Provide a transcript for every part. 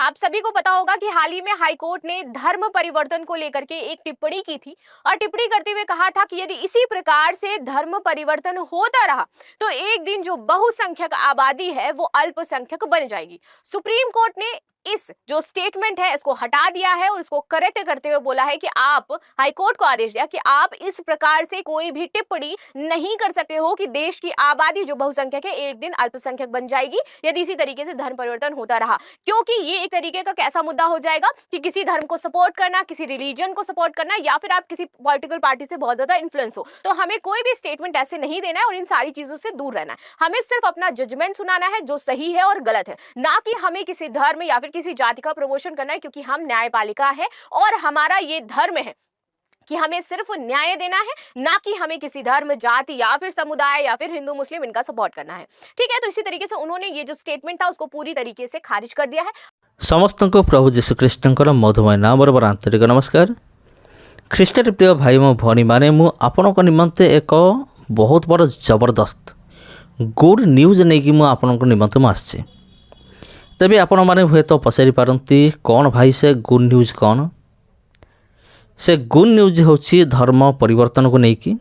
आप सभी को पता होगा कि हाल ही में हाई कोर्ट ने धर्म परिवर्तन को लेकर के एक टिप्पणी की थी और टिप्पणी करते हुए कहा था कि यदि इसी प्रकार से धर्म परिवर्तन होता रहा तो एक दिन जो बहुसंख्यक आबादी है वो अल्पसंख्यक बन जाएगी। सुप्रीम कोर्ट ने इस जो स्टेटमेंट है इसको हटा दिया है और इसको करेक्ट करते हुए बोला है कि आप हाईकोर्ट को आदेश दिया कि आप इस प्रकार से कोई भी टिप्पणी नहीं कर सकते हो कि देश की आबादी जो बहुसंख्यक है एक दिन अल्पसंख्यक बन जाएगी यदि इसी तरीके से धर्म परिवर्तन होता रहा, क्योंकि ये एक तरीके का कैसा मुद्दा हो जाएगा कि किसी धर्म को सपोर्ट करना, किसी रिलीजन को सपोर्ट करना या फिर आप किसी पॉलिटिकल पार्टी से बहुत ज्यादा इन्फ्लुएंस हो। तो हमें कोई भी स्टेटमेंट ऐसे नहीं देना है और इन सारी चीजों से दूर रहना है। हमें सिर्फ अपना जजमेंट सुनाना है जो सही है और गलत है, ना कि हमें किसी धर्म या फिर किसी जाति का प्रमोशन करना है, क्योंकि हम न्यायपालिका है और हमारा ये धर्म है कि हमें सिर्फ न्याय देना है, ना कि हमें किसी धर्म, जाति या फिर समुदाय या फिर हिंदू मुस्लिम इनका सपोर्ट करना है। ठीक है, तो इसी तरीके से उन्होंने ये जो स्टेटमेंट था उसको पूरी तरीके से खारिज कर दिया है। समस्त को प्रभु जीशुख्रीष्ण मधुमय नाम आंतरिक नमस्कार। ख्रीष्ट प्रिय भाई मो भनी माने आपण निमंते एक बहुत बड़ जबरदस्त गुड न्यूज नहीं कि आपण निमंते आसचे। तेबे आपण माने हुए तो पचारि पारती कौन भाई से गुड न्यूज कौन? से गुड न्यूज होची धर्म परिवर्तन को लेकिन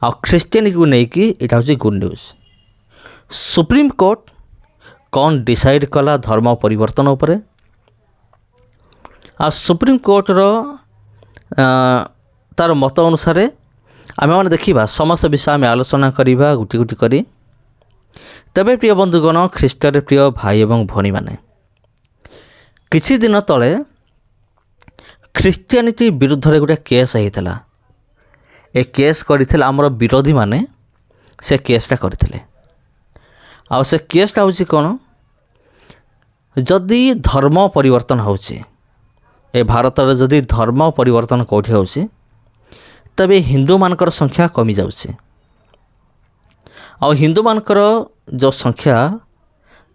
आ ख्रीस्टियनिटी को लेकिन यहाँ हूँ गुड न्यूज। सुप्रीम कोर्ट कौन डिसाइड कला धर्म परिवर्तन उपरे आ सुप्रीम कोर्ट रो तार मत अनुसार आम मैंने देखा समस्त विषय आम आलोचना करवा गुटी गुटी करी। तबे प्रिय बंधुगण, ख्रीष्टर प्रिय भाई एवं भनी माने किछि दिन तले ख्रीस्टियानिटी विरुद्ध रे गोटे केस होता। ए केस करथिले हमर विरोधी माने से केसटा करथिले। आ से केसटा होछि कोन? जदि धर्म परिवर्तन होछि ए भारत रे जदि धर्म परिवर्तन कोठी होछि तबे हिंदू मानकर संख्या कमी जाउछि। आ हिंदू मानकर जो संख्या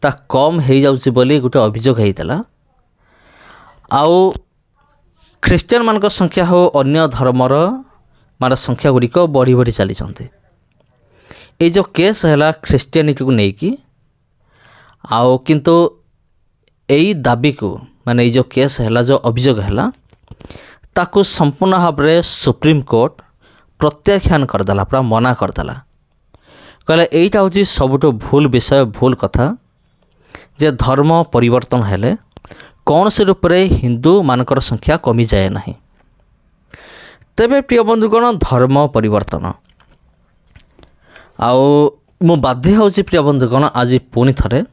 ता कम हो जाउछि बोली गोटे अभियोग होता। आउ ख्रीस्टियन मानकर संख्या हो अन्य धर्मर मान संख्या गुड़िक बढ़ी बढ़ी चली। ये जो केस है ख्रीस्टियानिटी को लेकिन आओ किंतु यही दाबी को माने जो केस है जो अभियोग है ताकू संपूर्ण भाव में सुप्रीम कोर्ट प्रत्याख्यान करदेला, पूरा मना करदेला। कहले यहीटा हूँ सबुठ भूल विषय, भूल कथा जे धर्म परिवर्तन हेले कौन से रूप में हिंदू मानकर संख्या कमी जाए ना। तेबे प्रिय बंधुगण, धर्म परिवर्तन आउ मु बाध्य होछि प्रिय बंधुगण आज पुणी थरे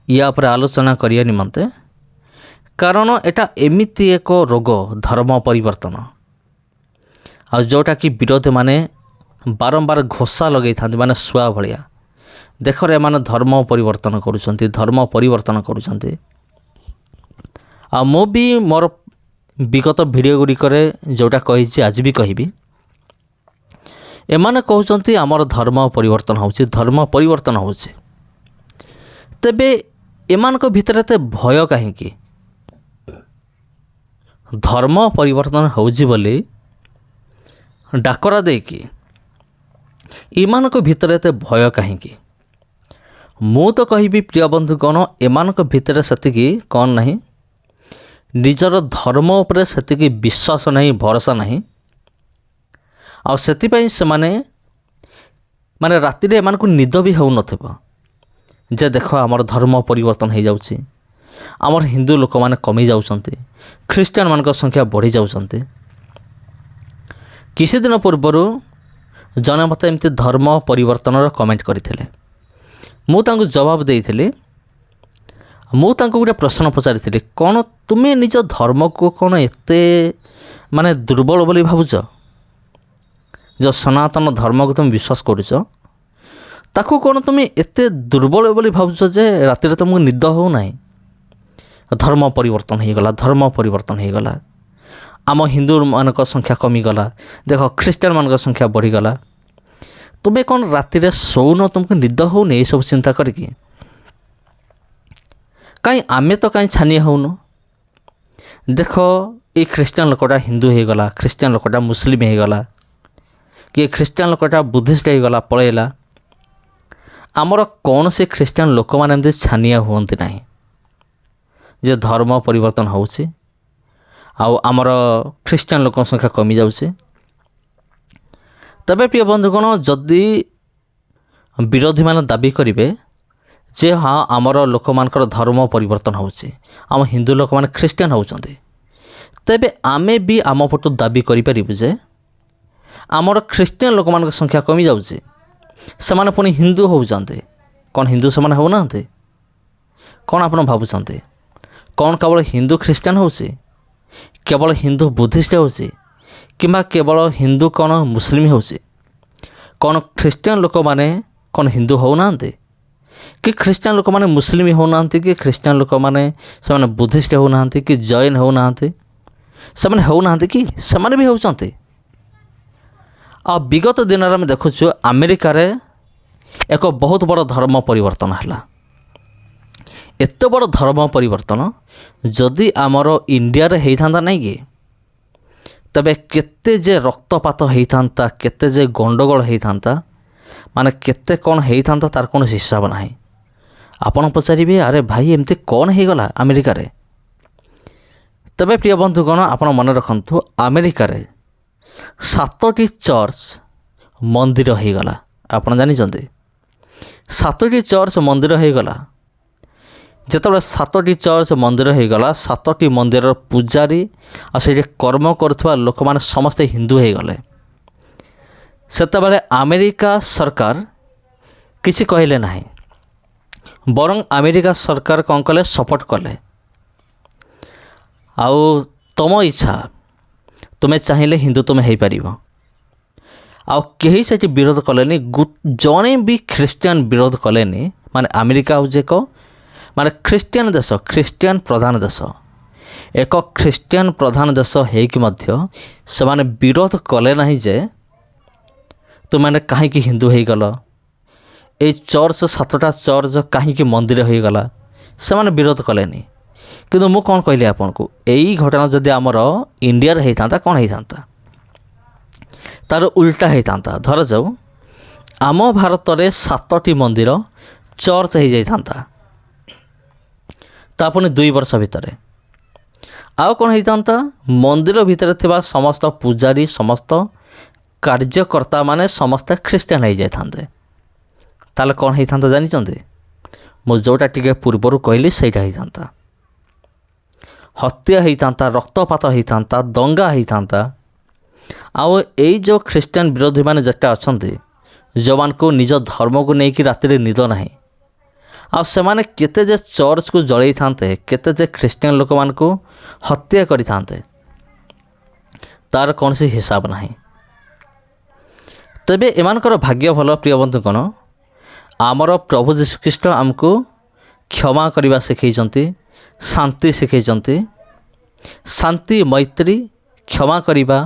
या पर आलोचना करिया निमंते, कारण एटा एमिति एक रोग धर्म परिवर्तन आ जोटा कि विरोधी माने बारंबार घोषा लगे था माने सुआ भलिया देख रे माने धर्म परिवर्तन करुछंती, धर्म परिवर्तन करुछंती। आ मो भी मोर विगत वीडियो गुड़िकरे जोटा कही आज भी कहबी, एमाने कहउचंती आमर धर्म परिवर्तन होछि, धर्म परिवर्तन होछि। तेबे एमानक भितर ते भय काहेकि? धर्म परिवर्तन होछि बोली डाकरा देकी एमानक भितर ते भय काहेकि? मु तो कहबी प्रिय बंधुगण, एमानक भितर सेतिकी कौन नहीं, निजर धर्म उपरे सेतिकी विश्वास नहीं, भरोसा नहीं। आ सेतिपई से माने राति रे एमानकु निद भी हो नथिबो जे देख आमर धर्म परिवर्तन हो जाउछि, आमर हिंदू लोक माने कमी जाउछंती, ख्रीस्टियन मानक संख्या बढ़ी जाउछंती। किसी दिन पूर्वरु जने मते एमती धर्म परिवर्तन कमेंट करथिले। मु तांको जवाब देइथिली। मु तांको गोटे प्रश्न पचारि, कौन तुम्हें निज धर्म को कौन एते माने दुर्बल बोली भावुच? जो सनातन धर्म को तुम विश्वास करुच ताकू कौन तुम्हें एते दुर्बल बोली भावुच जे राति तुमको निद हो नहीं? धर्म परिवर्तन हो गला, धर्म परिवर्तन हो गला, आम हिंदू मानक संख्या कमी गला, देख ख्रीस्टियन मानक संख्या बढ़ी गला। तुम्हें कौन राति रे सोउन, तुमको निद हो नहीं? सब चिंता करके कहीं आमे तो कहीं छानी होनु? देख ये ख्रीस्टियन लोकटा हिंदू हो गला, ख्रीस्टियन लोकटा मुस्लिम हो गला, कि ख्रीस्टियन लोकटा बुद्धिस्ट हो गला पलैला। आमर कौन से ख्रीस्टियन लोक मैंने एमती छानिया हुअंती नहीं। ଯେ ଧର୍ମ ପରିବର୍ତ୍ତନ ହେଉଛି ଆଉ ଆମର ଖ୍ରୀଷ୍ଟିଆନ ଲୋକଙ୍କ ସଂଖ୍ୟା କମିଯାଉଛି। ତେବେ ପ୍ରିୟ ବନ୍ଧୁଗଣ, ଯଦି ବିରୋଧୀମାନେ ଦାବି କରିବେ ଯେ ହଁ ଆମର ଲୋକମାନଙ୍କର ଧର୍ମ ପରିବର୍ତ୍ତନ ହେଉଛି, ଆମ ହିନ୍ଦୁ ଲୋକମାନେ ଖ୍ରୀଷ୍ଟିଆନ ହେଉଛନ୍ତି, ତେବେ ଆମେ ବି ଆମ ପଟୁ ଦାବି କରିପାରିବୁ ଯେ ଆମର ଖ୍ରୀଷ୍ଟିଆନ ଲୋକମାନଙ୍କ ସଂଖ୍ୟା କମିଯାଉଛି, ସେମାନେ ପୁଣି ହିନ୍ଦୁ ହେଉଛନ୍ତି। କ'ଣ ହିନ୍ଦୁ ସେମାନେ ହେଉନାହାନ୍ତି? କ'ଣ ଆପଣ ଭାବୁଛନ୍ତି? କ'ଣ କେବଳ ହିନ୍ଦୁ ଖ୍ରୀଷ୍ଟିଆନ ହେଉଛି? କେବଳ ହିନ୍ଦୁ ବୁଦ୍ଧିଷ୍ଟ ହେଉଛି? କିମ୍ବା କେବଳ ହିନ୍ଦୁ କ'ଣ ମୁସଲିମ ହେଉଛି? କ'ଣ ଖ୍ରୀଷ୍ଟିଆନ ଲୋକମାନେ କ'ଣ ହିନ୍ଦୁ ହେଉନାହାନ୍ତି? କି ଖ୍ରୀଷ୍ଟିଆନ ଲୋକମାନେ ମୁସଲିମ ହେଉନାହାନ୍ତି? କି ଖ୍ରୀଷ୍ଟିଆନ ଲୋକମାନେ ସେମାନେ ବୁଦ୍ଧିଷ୍ଟ ହେଉନାହାନ୍ତି? କି ଜୈନ ହେଉନାହାନ୍ତି? ସେମାନେ ହେଉନାହାନ୍ତି କି? ସେମାନେ ବି ହେଉଛନ୍ତି। ଆଉ ବିଗତ ଦିନରେ ଆମେ ଦେଖୁଛୁ ଆମେରିକାରେ ଏକ ବହୁତ ବଡ଼ ଧର୍ମ ପରିବର୍ତ୍ତନ ହେଲା। ଏତେ ବଡ଼ ଧର୍ମ ପରିବର୍ତ୍ତନ ଯଦି ଆମର ଇଣ୍ଡିଆରେ ହେଇଥାନ୍ତା ନାହିଁ କି, ତେବେ କେତେ ଯେ ରକ୍ତପାତ ହେଇଥାନ୍ତା, କେତେ ଯେ ଗଣ୍ଡଗୋଳ ହେଇଥାନ୍ତା, ମାନେ କେତେ କ'ଣ ହେଇଥାନ୍ତା ତାର କୌଣସି ହିସାବ ନାହିଁ। ଆପଣ ପଚାରିବେ, ଆରେ ଭାଇ ଏମିତି କ'ଣ ହେଇଗଲା ଆମେରିକାରେ? ତେବେ ପ୍ରିୟ ବନ୍ଧୁଗଣ, ଆପଣ ମନେ ରଖନ୍ତୁ, ଆମେରିକାରେ 7ଟି ଚର୍ଚ୍ଚ ମନ୍ଦିର ହେଇଗଲା। ଆପଣ ଜାଣିଛନ୍ତି 7ଟି ଚର୍ଚ୍ଚ ମନ୍ଦିର ହେଇଗଲା। ଯେତେବେଳେ 7ଟି ଚର୍ଚ୍ଚ ମନ୍ଦିର ହେଇଗଲା, 7ଟି ମନ୍ଦିରର ପୂଜାରୀ ଆଉ ସେଇଠି କର୍ମ କରୁଥିବା ଲୋକମାନେ ସମସ୍ତେ ହିନ୍ଦୁ ହେଇଗଲେ। ସେତେବେଳେ ଆମେରିକା ସରକାର କିଛି କହିଲେ ନାହିଁ, ବରଂ ଆମେରିକା ସରକାର କ'ଣ କଲେ? ସପୋର୍ଟ କଲେ। ଆଉ ତୁମ ଇଚ୍ଛା, ତୁମେ ଚାହିଁଲେ ହିନ୍ଦୁ ତୁମେ ହେଇପାରିବ। ଆଉ କେହି ସେଠି ବିରୋଧ କଲେନି, ଜଣେ ବି ଖ୍ରୀଷ୍ଟିଆନ ବିରୋଧ କଲେନି। ମାନେ ଆମେରିକା ହେଉଛି ଏକ ମାନେ ଖ୍ରୀଷ୍ଟିଆନ ଦେଶ, ଖ୍ରୀଷ୍ଟିଆନ ପ୍ରଧାନ ଦେଶ। ଏକ ଖ୍ରୀଷ୍ଟିଆନ ପ୍ରଧାନ ଦେଶ ହେଇକି ମଧ୍ୟ ସେମାନେ ବିରୋଧ କଲେ ନାହିଁ ଯେ ତୁମେ କାହିଁକି ହିନ୍ଦୁ ହେଇଗଲ, ଏଇ ଚର୍ଚ୍ଚ 7ଟା ଚର୍ଚ୍ଚ କାହିଁକି ମନ୍ଦିର ହେଇଗଲା, ସେମାନେ ବିରୋଧ କଲେନି। କିନ୍ତୁ ମୁଁ କ'ଣ କହିଲି ଆପଣଙ୍କୁ, ଏଇ ଘଟଣା ଯଦି ଆମର ଇଣ୍ଡିଆରେ ହେଇଥାନ୍ତା କ'ଣ ହେଇଥାନ୍ତା? ତା'ର ଉଲ୍ଟା ହେଇଥାନ୍ତା। ଧରାଯାଉ ଆମ ଭାରତରେ 7ଟି ମନ୍ଦିର ଚର୍ଚ୍ଚ ହେଇଯାଇଥାନ୍ତା, ତା ପୁଣି 2 ବର୍ଷ ଭିତରେ। ଆଉ କ'ଣ ହେଇଥାନ୍ତା? ମନ୍ଦିର ଭିତରେ ଥିବା ସମସ୍ତ ପୂଜାରୀ, ସମସ୍ତ କାର୍ଯ୍ୟକର୍ତ୍ତାମାନେ ସମସ୍ତେ ଖ୍ରୀଷ୍ଟିଆନ ହେଇଯାଇଥାନ୍ତେ। ତାହେଲେ କ'ଣ ହେଇଥାନ୍ତା ଜାଣିଛନ୍ତି? ମୁଁ ଯେଉଁଟା ଟିକେ ପୂର୍ବରୁ କହିଲି ସେଇଟା ହେଇଥାନ୍ତା। ହତ୍ୟା ହେଇଥାନ୍ତା, ରକ୍ତପାତ ହେଇଥାନ୍ତା, ଦଙ୍ଗା ହେଇଥାନ୍ତା। ଆଉ ଏଇ ଯେଉଁ ଖ୍ରୀଷ୍ଟିଆନ ବିରୋଧୀମାନେ ଯେତେ ଅଛନ୍ତି, ଯେଉଁମାନଙ୍କୁ ନିଜ ଧର୍ମକୁ ନେଇକି ରାତିରେ ନିଦ ନାହିଁ, ଆଉ ସେମାନେ କେତେ ଯେ ଚର୍ଚ୍ଚକୁ ଜଳେଇଥାନ୍ତେ, କେତେ ଯେ ଖ୍ରୀଷ୍ଟିଆନ ଲୋକମାନଙ୍କୁ ହତ୍ୟା କରିଥାନ୍ତେ, ତା'ର କୌଣସି ହିସାବ ନାହିଁ। ତେବେ ଏମାନଙ୍କର ଭାଗ୍ୟ ଭଲ ପ୍ରିୟ ବନ୍ଧୁଗଣ, ଆମର ପ୍ରଭୁ ଯୀଶୁଖ୍ରୀଷ୍ଟ ଆମକୁ କ୍ଷମା କରିବା ଶିଖେଇଛନ୍ତି, ଶାନ୍ତି ଶିଖେଇଛନ୍ତି। ଶାନ୍ତି, ମୈତ୍ରୀ, କ୍ଷମା କରିବା,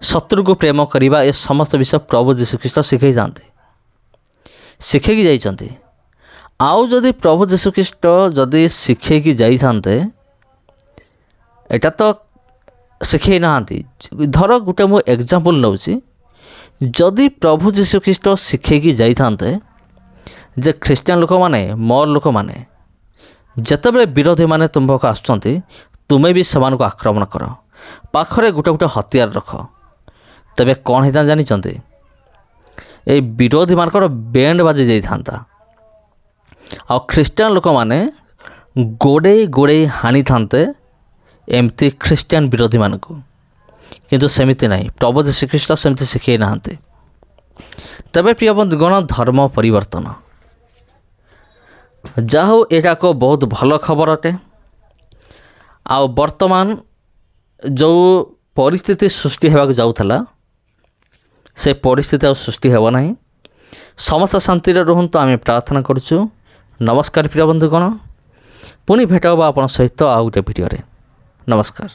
ଶତ୍ରୁକୁ ପ୍ରେମ କରିବା, ଏ ସମସ୍ତ ବିଷୟ ପ୍ରଭୁ ଯୀଶୁଖ୍ରୀଷ୍ଟ ଶିଖେଇଥାନ୍ତି, ଶିଖେଇକି ଯାଇଛନ୍ତି। ଆଉ ଯଦି ପ୍ରଭୁ ଯୀଶୁଖ୍ରୀଷ୍ଟ ଯଦି ଶିଖେଇକି ଯାଇଥାନ୍ତେ, ଏଇଟା ତ ଶିଖେଇ ନାହାନ୍ତି। ଧର ଗୋଟେ ମୁଁ ଏକ୍ଜାମ୍ପଲ୍ ନେଉଛି, ଯଦି ପ୍ରଭୁ ଯୀଶୁଖ୍ରୀଷ୍ଟ ଶିଖେଇକି ଯାଇଥାନ୍ତେ ଯେ ଖ୍ରୀଷ୍ଟିଆନ ଲୋକମାନେ, ମୋର ଲୋକମାନେ, ଯେତେବେଳେ ବିରୋଧୀମାନେ ତୁମ ପାଖକୁ ଆସୁଛନ୍ତି, ତୁମେ ବି ସେମାନଙ୍କୁ ଆକ୍ରମଣ କର, ପାଖରେ ଗୋଟେ ଗୋଟେ ହତିଆର ରଖ, ତେବେ କ'ଣ ହେଇଥାନ୍ତା ଜାଣିଛନ୍ତି? ଏଇ ବିରୋଧୀମାନଙ୍କର ବେଣ୍ଡ ବାଜି ଯାଇଥାନ୍ତା। ଆଉ ଖ୍ରୀଷ୍ଟିଆନ ଲୋକମାନେ ଗୋଡ଼େଇ ଗୋଡ଼େଇ ହାଣିଥାନ୍ତେ ଏମିତି ଖ୍ରୀଷ୍ଟିଆନ ବିରୋଧୀମାନଙ୍କୁ। କିନ୍ତୁ ସେମିତି ନାହିଁ, ପ୍ରଭୁ ଯୀଶୁଖ୍ରୀଷ୍ଟ ସେମିତି ଶିଖେଇ ନାହାନ୍ତି। ତେବେ ପ୍ରିୟ ବନ୍ଧୁଗଣ, ଧର୍ମ ପରିବର୍ତ୍ତନ, ଯାହା ହେଉ ଏଇଟା ଏକ ବହୁତ ଭଲ ଖବର ଅଟେ। ଆଉ ବର୍ତ୍ତମାନ ଯେଉଁ ପରିସ୍ଥିତି ସୃଷ୍ଟି ହେବାକୁ ଯାଉଥିଲା, ସେ ପରିସ୍ଥିତି ଆଉ ସୃଷ୍ଟି ହେବ ନାହିଁ। ସମସ୍ତେ ଶାନ୍ତିରେ ରୁହନ୍ତୁ, ଆମେ ପ୍ରାର୍ଥନା କରୁଛୁ। ନମସ୍କାର ପ୍ରିୟ ବନ୍ଧୁଗଣ, ପୁଣି ଭେଟ ହେବା ଆପଣଙ୍କ ସହିତ ଆଉ ଗୋଟେ ଭିଡ଼ିଓରେ। ନମସ୍କାର।